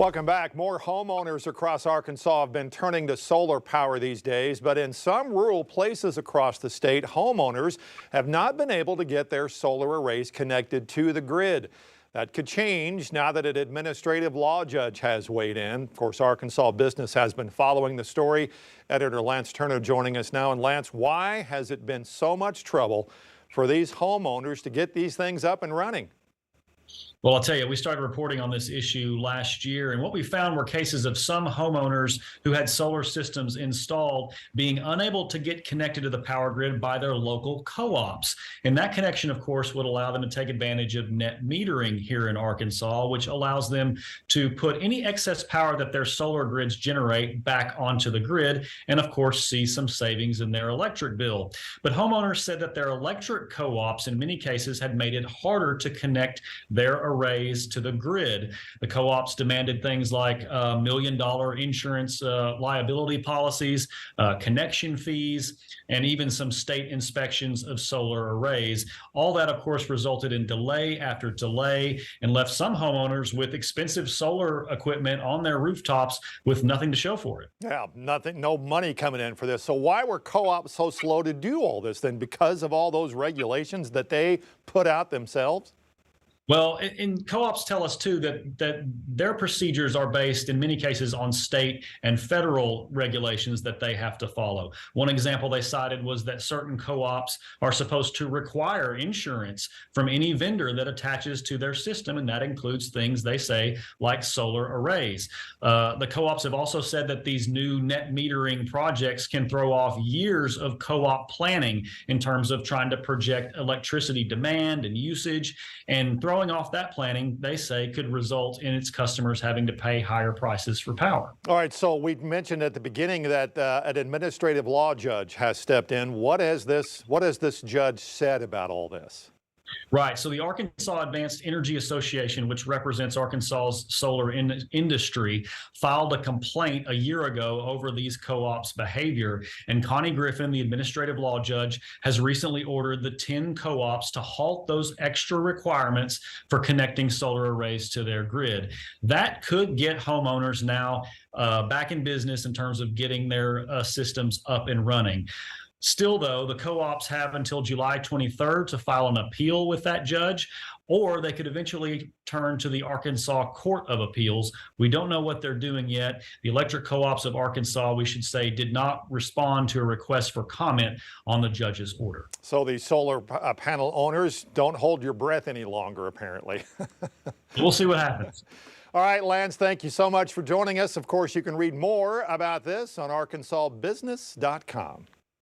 Welcome back. More homeowners across Arkansas have been turning to solar power these days, but in some rural places across the state, homeowners have not been able to get their solar arrays connected to the grid. That could change now that an administrative law judge has weighed in. Of course, Arkansas Business has been following the story. Editor Lance Turner joining us now. And Lance, why has it been so much trouble for these homeowners to get these things up and running? Well, I'll tell you, we started reporting on this issue last year, and what we found were cases of some homeowners who had solar systems installed being unable to get connected to the power grid by their local co-ops. And that connection, of course, would allow them to take advantage of net metering here in Arkansas, which allows them to put any excess power that their solar grids generate back onto the grid, and of course, see some savings in their electric bill. But homeowners said that their electric co-ops, in many cases, had made it harder to connect their arrays to the grid. The co-ops demanded things like $1 million insurance liability policies, connection fees, and even some state inspections of solar arrays. All that, of course, resulted in delay after delay and left some homeowners with expensive solar equipment on their rooftops with nothing to show for it. Yeah, nothing, no money coming in for this. So why were co-ops so slow to do all this then? Because of all those regulations that they put out themselves? Well, and co-ops tell us too that their procedures are based in many cases on state and federal regulations that they have to follow. One example they cited was that certain co-ops are supposed to require insurance from any vendor that attaches to their system, and that includes things they say like solar arrays. The co-ops have also said that these new net metering projects can throw off years of co-op planning in terms of trying to project electricity demand and usage, and throwing off that planning, they say, could result in its customers having to pay higher prices for power. All right, so we mentioned at the beginning that an administrative law judge has stepped in. What has this judge said about all this? Right. So the Arkansas Advanced Energy Association, which represents Arkansas's solar industry, filed a complaint a year ago over these co-ops' behavior. And Connie Griffin, the administrative law judge, has recently ordered the 10 co-ops to halt those extra requirements for connecting solar arrays to their grid. That could get homeowners now back in business in terms of getting their systems up and running. Still, though, the co-ops have until July 23rd to file an appeal with that judge, or they could eventually turn to the Arkansas Court of Appeals. We don't know what they're doing yet. The electric co-ops of Arkansas, we should say, did not respond to a request for comment on the judge's order. So the solar panel owners, don't hold your breath any longer, apparently. We'll see what happens. All right, Lance, thank you so much for joining us. Of course, you can read more about this on arkansasbusiness.com.